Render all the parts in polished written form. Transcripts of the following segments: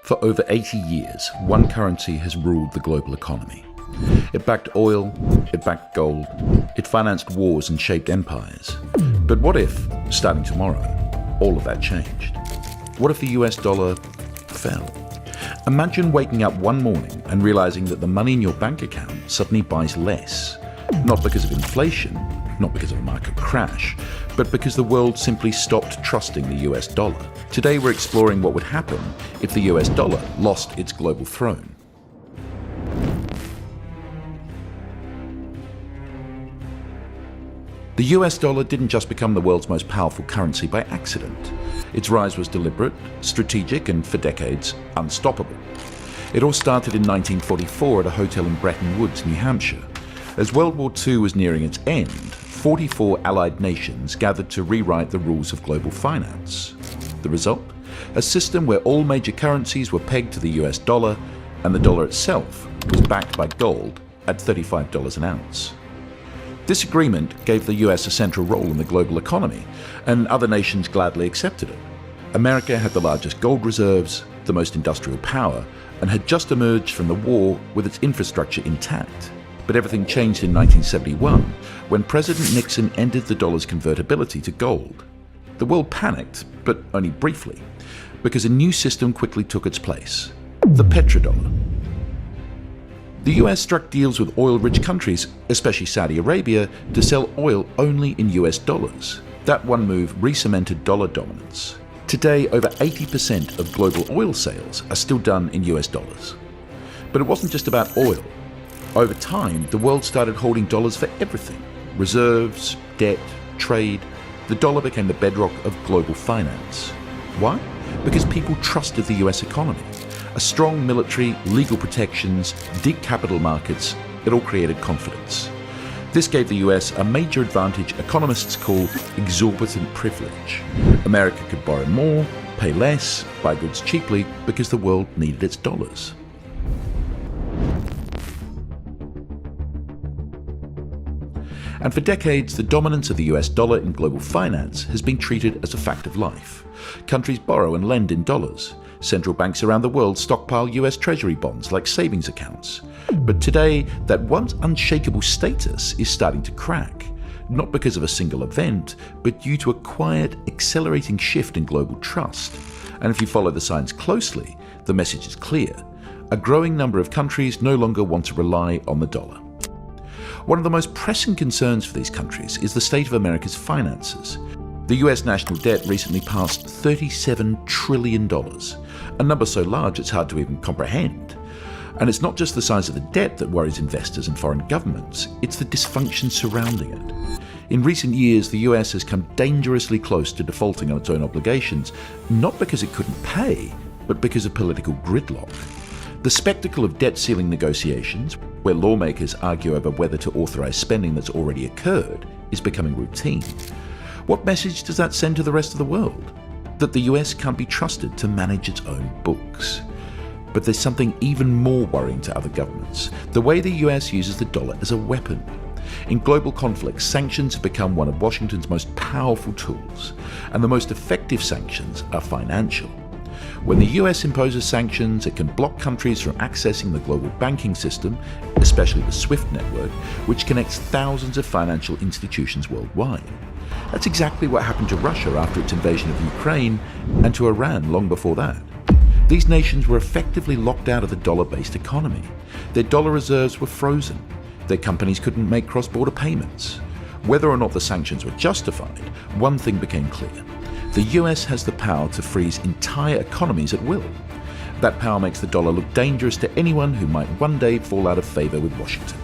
For over 80 years, one currency has ruled the global economy. It backed oil, it backed gold, it financed wars and shaped empires. But what if, starting tomorrow, all of that changed? What if the US dollar fell? Imagine waking up one morning and realizing that the money in your bank account suddenly buys less. Not because of inflation, not because of a market crash, but because the world simply stopped trusting the US dollar. Today we're exploring what would happen if the US dollar lost its global throne. The US dollar didn't just become the world's most powerful currency by accident. Its rise was deliberate, strategic, and for decades, unstoppable. It all started in 1944 at a hotel in Bretton Woods, New Hampshire. As World War II was nearing its end, 44 Allied nations gathered to rewrite the rules of global finance. The result? A system where all major currencies were pegged to the US dollar, and the dollar itself was backed by gold at $35 an ounce. This agreement gave the US a central role in the global economy, and other nations gladly accepted it. America had the largest gold reserves, the most industrial power, and had just emerged from the war with its infrastructure intact. But everything changed in 1971, when President Nixon ended the dollar's convertibility to gold. The world panicked, but only briefly, because a new system quickly took its place: the petrodollar. The US struck deals with oil-rich countries, especially Saudi Arabia, to sell oil only in US dollars. That one move re-cemented dollar dominance. Today, over 80% of global oil sales are still done in US dollars. But it wasn't just about oil. Over time, the world started holding dollars for everything: reserves, debt, trade. The dollar became the bedrock of global finance. Why? Because people trusted the US economy. A strong military, legal protections, deep capital markets, it all created confidence. This gave the US a major advantage economists call exorbitant privilege. America could borrow more, pay less, buy goods cheaply, because the world needed its dollars. And for decades, the dominance of the US dollar in global finance has been treated as a fact of life. Countries borrow and lend in dollars. Central banks around the world stockpile US Treasury bonds like savings accounts. But today, that once unshakable status is starting to crack, not because of a single event, but due to a quiet, accelerating shift in global trust. And if you follow the signs closely, the message is clear. A growing number of countries no longer want to rely on the dollar. One of the most pressing concerns for these countries is the state of America's finances. The US national debt recently passed $37 trillion, a number so large it's hard to even comprehend. And it's not just the size of the debt that worries investors and foreign governments, it's the dysfunction surrounding it. In recent years, the US has come dangerously close to defaulting on its own obligations, not because it couldn't pay, but because of political gridlock. The spectacle of debt ceiling negotiations, where lawmakers argue over whether to authorize spending that's already occurred, is becoming routine. What message does that send to the rest of the world? That the US can't be trusted to manage its own books. But there's something even more worrying to other governments: the way the US uses the dollar as a weapon. In global conflicts, sanctions have become one of Washington's most powerful tools, and the most effective sanctions are financial. When the US imposes sanctions, it can block countries from accessing the global banking system, especially the SWIFT network, which connects thousands of financial institutions worldwide. That's exactly what happened to Russia after its invasion of Ukraine, and to Iran long before that. These nations were effectively locked out of the dollar-based economy. Their dollar reserves were frozen. Their companies couldn't make cross-border payments. Whether or not the sanctions were justified, one thing became clear: the US has the power to freeze entire economies at will. That power makes the dollar look dangerous to anyone who might one day fall out of favor with Washington.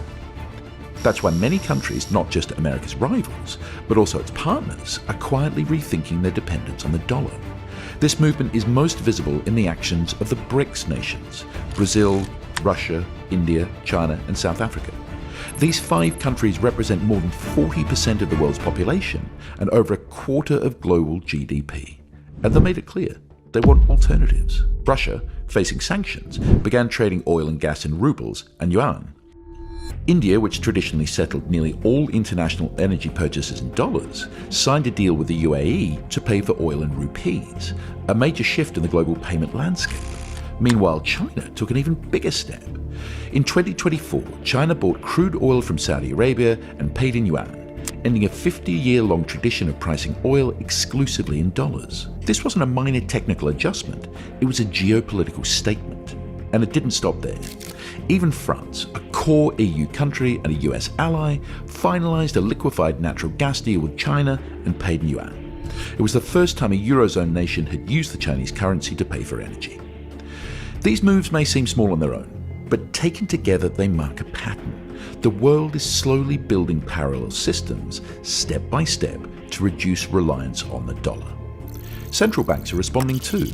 That's why many countries, not just America's rivals, but also its partners, are quietly rethinking their dependence on the dollar. This movement is most visible in the actions of the BRICS nations: Brazil, Russia, India, China, and South Africa. These 5 countries represent more than 40% of the world's population and over a quarter of global GDP. And they made it clear they want alternatives. Russia, facing sanctions, began trading oil and gas in rubles and yuan. India, which traditionally settled nearly all international energy purchases in dollars, signed a deal with the UAE to pay for oil in rupees, a major shift in the global payment landscape. Meanwhile, China took an even bigger step. In 2024, China bought crude oil from Saudi Arabia and paid in yuan, ending a 50-year-long tradition of pricing oil exclusively in dollars. This wasn't a minor technical adjustment, it was a geopolitical statement. And it didn't stop there. Even France, a core EU country and a US ally, finalized a liquefied natural gas deal with China and paid in yuan. It was the first time a Eurozone nation had used the Chinese currency to pay for energy. These moves may seem small on their own, but taken together they mark a pattern. The world is slowly building parallel systems, step by step, to reduce reliance on the dollar. Central banks are responding too.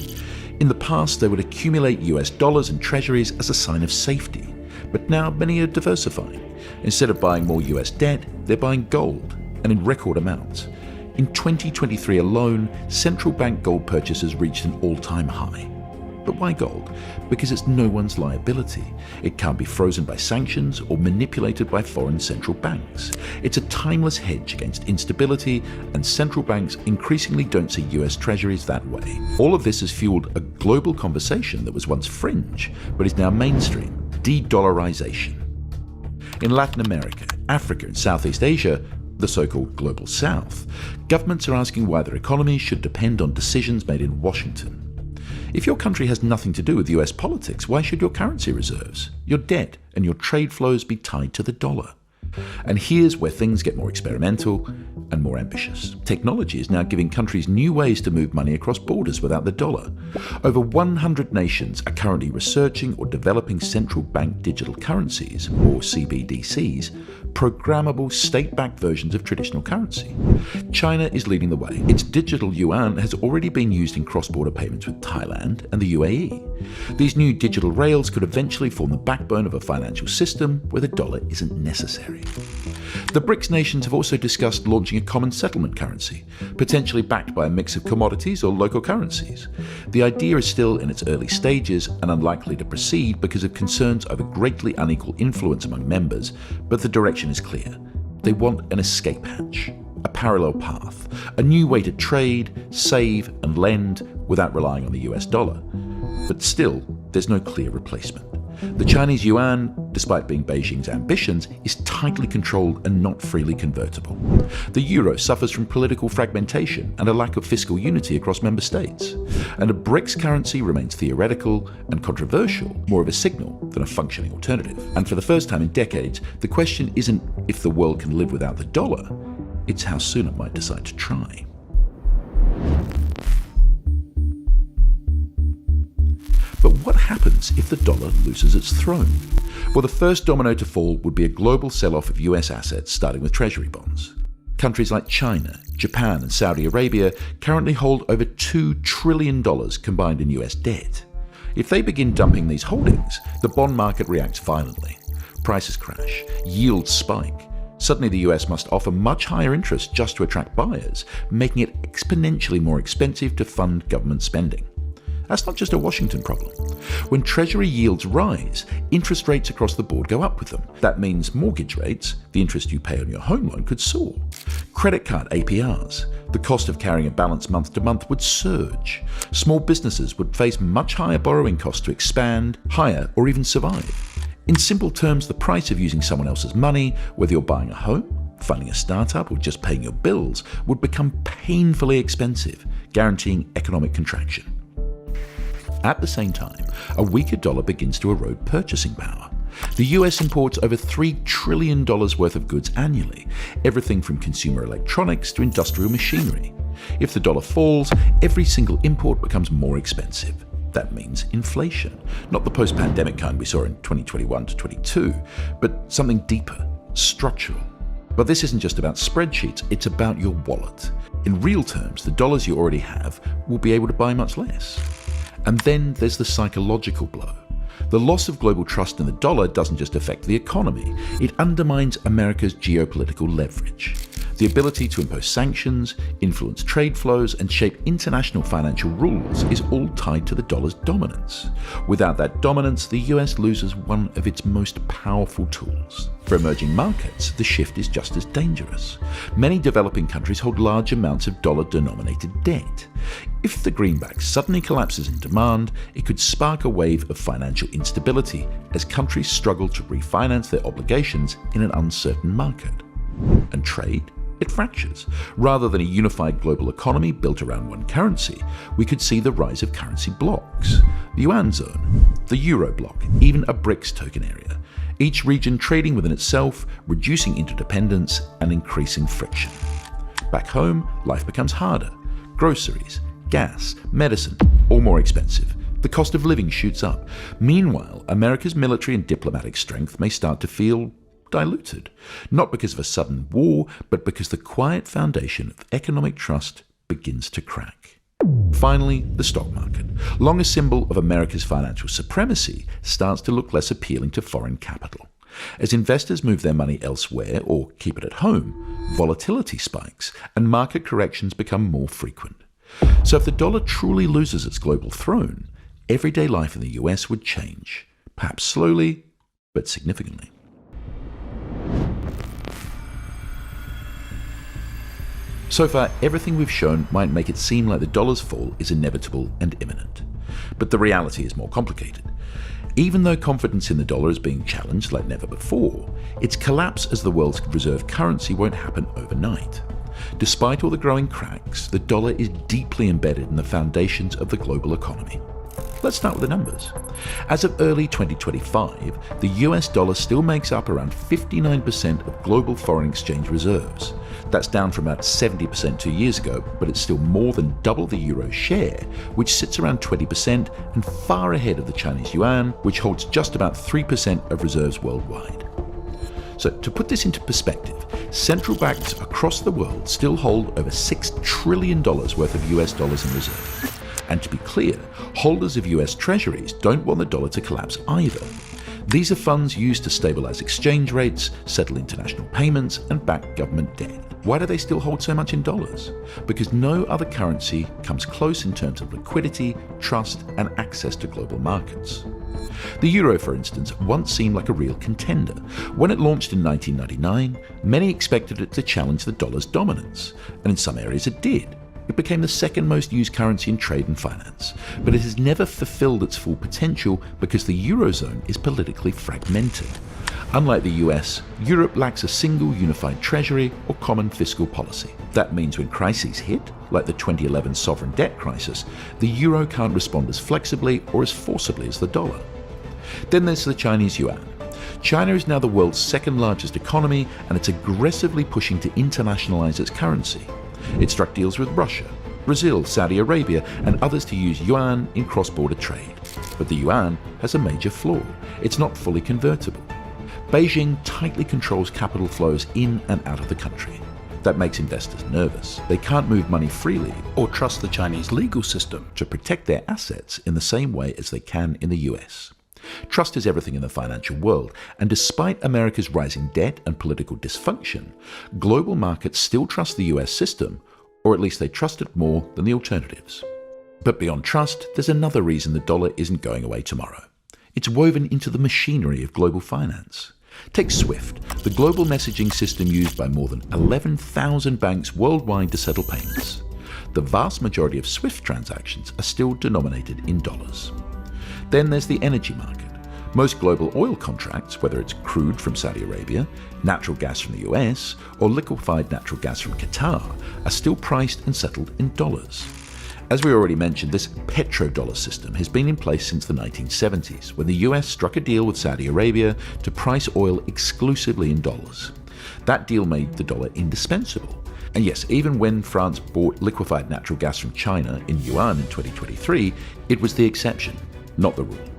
In the past, they would accumulate US dollars and treasuries as a sign of safety, but now many are diversifying. Instead of buying more US debt, they're buying gold, and in record amounts. In 2023 alone, central bank gold purchases reached an all-time high. But why gold? Because it's no one's liability. It can't be frozen by sanctions or manipulated by foreign central banks. It's a timeless hedge against instability, and central banks increasingly don't see US treasuries that way. All of this has fueled a global conversation that was once fringe, but is now mainstream: de-dollarization. In Latin America, Africa, and Southeast Asia, the so-called Global South, governments are asking why their economies should depend on decisions made in Washington. If your country has nothing to do with US politics, why should your currency reserves, your debt, and your trade flows be tied to the dollar? And here's where things get more experimental and more ambitious. Technology is now giving countries new ways to move money across borders without the dollar. Over 100 nations are currently researching or developing central bank digital currencies, or CBDCs, programmable state-backed versions of traditional currency. China is leading the way. Its digital yuan has already been used in cross-border payments with Thailand and the UAE. These new digital rails could eventually form the backbone of a financial system where the dollar isn't necessary. The BRICS nations have also discussed launching a common settlement currency, potentially backed by a mix of commodities or local currencies. The idea is still in its early stages and unlikely to proceed because of concerns over greatly unequal influence among members, but the direction is clear. They want an escape hatch, a parallel path, a new way to trade, save, and lend without relying on the US dollar. But still, there's no clear replacement. The Chinese yuan, despite being Beijing's ambitions, is tightly controlled and not freely convertible. The euro suffers from political fragmentation and a lack of fiscal unity across member states. And a BRICS currency remains theoretical and controversial, more of a signal than a functioning alternative. And for the first time in decades, the question isn't if the world can live without the dollar, it's how soon it might decide to try. But what happens if the dollar loses its throne? Well, the first domino to fall would be a global sell-off of US assets, starting with treasury bonds. Countries like China, Japan, and Saudi Arabia currently hold over $2 trillion combined in US debt. If they begin dumping these holdings, the bond market reacts violently. Prices crash, yields spike. Suddenly the US must offer much higher interest just to attract buyers, making it exponentially more expensive to fund government spending. That's not just a Washington problem. When Treasury yields rise, interest rates across the board go up with them. That means mortgage rates, the interest you pay on your home loan, could soar. Credit card APRs, the cost of carrying a balance month to month, would surge. Small businesses would face much higher borrowing costs to expand, hire, or even survive. In simple terms, the price of using someone else's money, whether you're buying a home, funding a startup, or just paying your bills, would become painfully expensive, guaranteeing economic contraction. At the same time, a weaker dollar begins to erode purchasing power. The US imports over $3 trillion worth of goods annually, everything from consumer electronics to industrial machinery. If the dollar falls, every single import becomes more expensive. That means inflation, not the post-pandemic kind we saw in 2021 to 22, but something deeper, structural. But this isn't just about spreadsheets, it's about your wallet. In real terms, the dollars you already have will be able to buy much less. And then there's the psychological blow. The loss of global trust in the dollar doesn't just affect the economy, it undermines America's geopolitical leverage. The ability to impose sanctions, influence trade flows, and shape international financial rules is all tied to the dollar's dominance. Without that dominance, the US loses one of its most powerful tools. For emerging markets, the shift is just as dangerous. Many developing countries hold large amounts of dollar-denominated debt. If the greenback suddenly collapses in demand, it could spark a wave of financial instability as countries struggle to refinance their obligations in an uncertain market. And trade? It fractures. Rather than a unified global economy built around one currency, we could see the rise of currency blocks. The yuan zone, the euro bloc, even a BRICS token area. Each region trading within itself, reducing interdependence and increasing friction. Back home, life becomes harder. Groceries, gas, medicine, all more expensive. The cost of living shoots up. Meanwhile, America's military and diplomatic strength may start to feel diluted, not because of a sudden war, but because the quiet foundation of economic trust begins to crack. Finally, the stock market, long a symbol of America's financial supremacy, starts to look less appealing to foreign capital. As investors move their money elsewhere or keep it at home, volatility spikes and market corrections become more frequent. So if the dollar truly loses its global throne, everyday life in the US would change, perhaps slowly, but significantly. So far, everything we've shown might make it seem like the dollar's fall is inevitable and imminent. But the reality is more complicated. Even though confidence in the dollar is being challenged like never before, its collapse as the world's reserve currency won't happen overnight. Despite all the growing cracks, the dollar is deeply embedded in the foundations of the global economy. Let's start with the numbers. As of early 2025, the US dollar still makes up around 59% of global foreign exchange reserves. That's down from about 70% 2 years ago, but it's still more than double the euro share, which sits around 20% and far ahead of the Chinese yuan, which holds just about 3% of reserves worldwide. So to put this into perspective, central banks across the world still hold over $6 trillion worth of US dollars in reserve. And to be clear, holders of US treasuries don't want the dollar to collapse either. These are funds used to stabilize exchange rates, settle international payments, and back government debt. Why do they still hold so much in dollars? Because no other currency comes close in terms of liquidity, trust, and access to global markets. The euro, for instance, once seemed like a real contender. When it launched in 1999, many expected it to challenge the dollar's dominance, and in some areas it did. It became the second most used currency in trade and finance, but it has never fulfilled its full potential because the Eurozone is politically fragmented. Unlike the US, Europe lacks a single unified treasury or common fiscal policy. That means when crises hit, like the 2011 sovereign debt crisis, the euro can't respond as flexibly or as forcibly as the dollar. Then there's the Chinese yuan. China is now the world's second largest economy, and it's aggressively pushing to internationalize its currency. It struck deals with Russia, Brazil, Saudi Arabia, and others to use yuan in cross-border trade. But the yuan has a major flaw. It's not fully convertible. Beijing tightly controls capital flows in and out of the country. That makes investors nervous. They can't move money freely or trust the Chinese legal system to protect their assets in the same way as they can in the US. Trust is everything in the financial world, and despite America's rising debt and political dysfunction, global markets still trust the US system, or at least they trust it more than the alternatives. But beyond trust, there's another reason the dollar isn't going away tomorrow. It's woven into the machinery of global finance. Take SWIFT, the global messaging system used by more than 11,000 banks worldwide to settle payments. The vast majority of SWIFT transactions are still denominated in dollars. Then there's the energy market. Most global oil contracts, whether it's crude from Saudi Arabia, natural gas from the US, or liquefied natural gas from Qatar, are still priced and settled in dollars. As we already mentioned, this petrodollar system has been in place since the 1970s, when the US struck a deal with Saudi Arabia to price oil exclusively in dollars. That deal made the dollar indispensable. And yes, even when France bought liquefied natural gas from China in yuan in 2023, it was the exception, not the rule.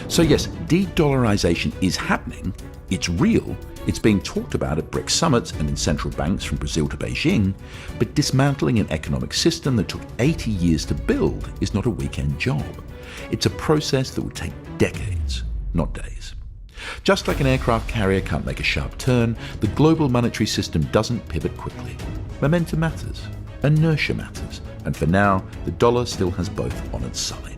So yes, de-dollarization is happening, it's real, it's being talked about at BRICS summits and in central banks from Brazil to Beijing, but dismantling an economic system that took 80 years to build is not a weekend job. It's a process that would take decades, not days. Just like an aircraft carrier can't make a sharp turn, the global monetary system doesn't pivot quickly. Momentum matters, inertia matters, and for now, the dollar still has both on its side.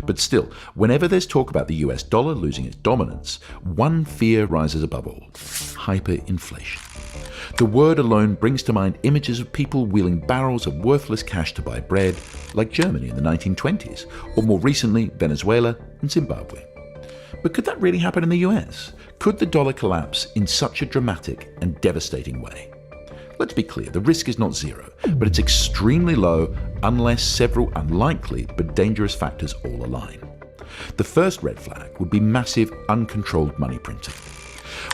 But still, whenever there's talk about the US dollar losing its dominance, one fear rises above all: hyperinflation. The word alone brings to mind images of people wheeling barrels of worthless cash to buy bread, like Germany in the 1920s, or more recently, Venezuela and Zimbabwe. But could that really happen in the US? Could the dollar collapse in such a dramatic and devastating way? Let's be clear, the risk is not zero, but it's extremely low unless several unlikely but dangerous factors all align. The first red flag would be massive, uncontrolled money printing.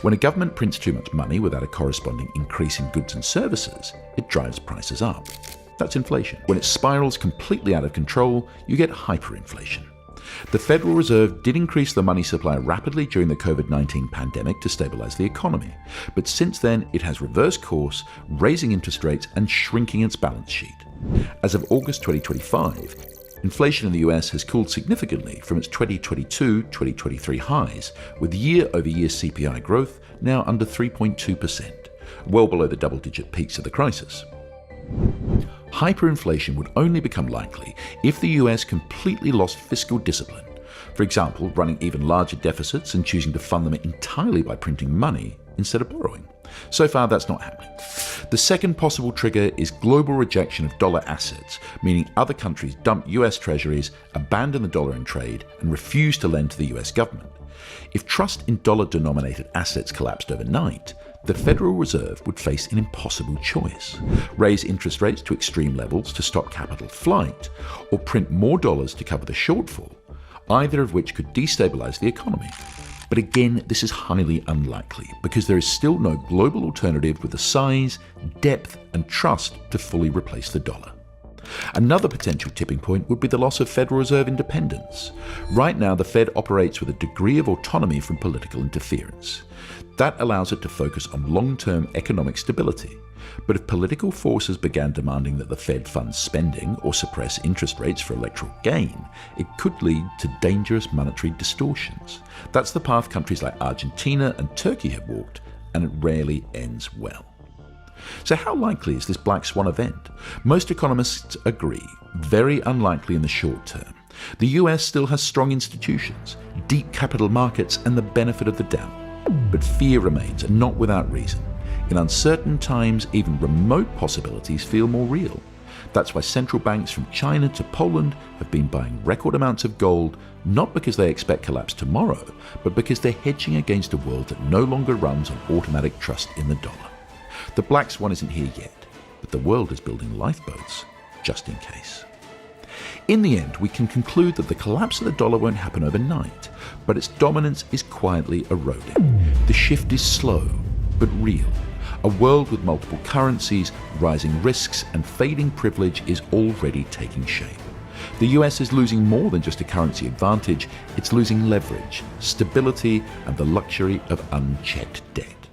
When a government prints too much money without a corresponding increase in goods and services, it drives prices up. That's inflation. When it spirals completely out of control, you get hyperinflation. The Federal Reserve did increase the money supply rapidly during the COVID-19 pandemic to stabilize the economy, but since then it has reversed course, raising interest rates and shrinking its balance sheet. As of August 2025, inflation in the US has cooled significantly from its 2022-2023 highs, with year-over-year CPI growth now under 3.2%, well below the double-digit peaks of the crisis. Hyperinflation would only become likely if the US completely lost fiscal discipline, for example, running even larger deficits and choosing to fund them entirely by printing money instead of borrowing. So far, that's not happening. The second possible trigger is global rejection of dollar assets, meaning other countries dump US treasuries, abandon the dollar in trade, and refuse to lend to the US government. If trust in dollar-denominated assets collapsed overnight, the Federal Reserve would face an impossible choice: raise interest rates to extreme levels to stop capital flight, or print more dollars to cover the shortfall, either of which could destabilize the economy. But again, this is highly unlikely because there is still no global alternative with the size, depth, and trust to fully replace the dollar. Another potential tipping point would be the loss of Federal Reserve independence. Right now, the Fed operates with a degree of autonomy from political interference. That allows it to focus on long-term economic stability. But if political forces began demanding that the Fed fund spending or suppress interest rates for electoral gain, it could lead to dangerous monetary distortions. That's the path countries like Argentina and Turkey have walked, and it rarely ends well. So how likely is this black swan event? Most economists agree, very unlikely in the short term. The US still has strong institutions, deep capital markets, and the benefit of the doubt. But fear remains, and not without reason. In uncertain times, even remote possibilities feel more real. That's why central banks from China to Poland have been buying record amounts of gold, not because they expect collapse tomorrow, but because they're hedging against a world that no longer runs on automatic trust in the dollar. The black swan isn't here yet, but the world is building lifeboats just in case. In the end, we can conclude that the collapse of the dollar won't happen overnight, but its dominance is quietly eroding. The shift is slow, but real. A world with multiple currencies, rising risks, and fading privilege is already taking shape. The US is losing more than just a currency advantage, it's losing leverage, stability, and the luxury of unchecked debt.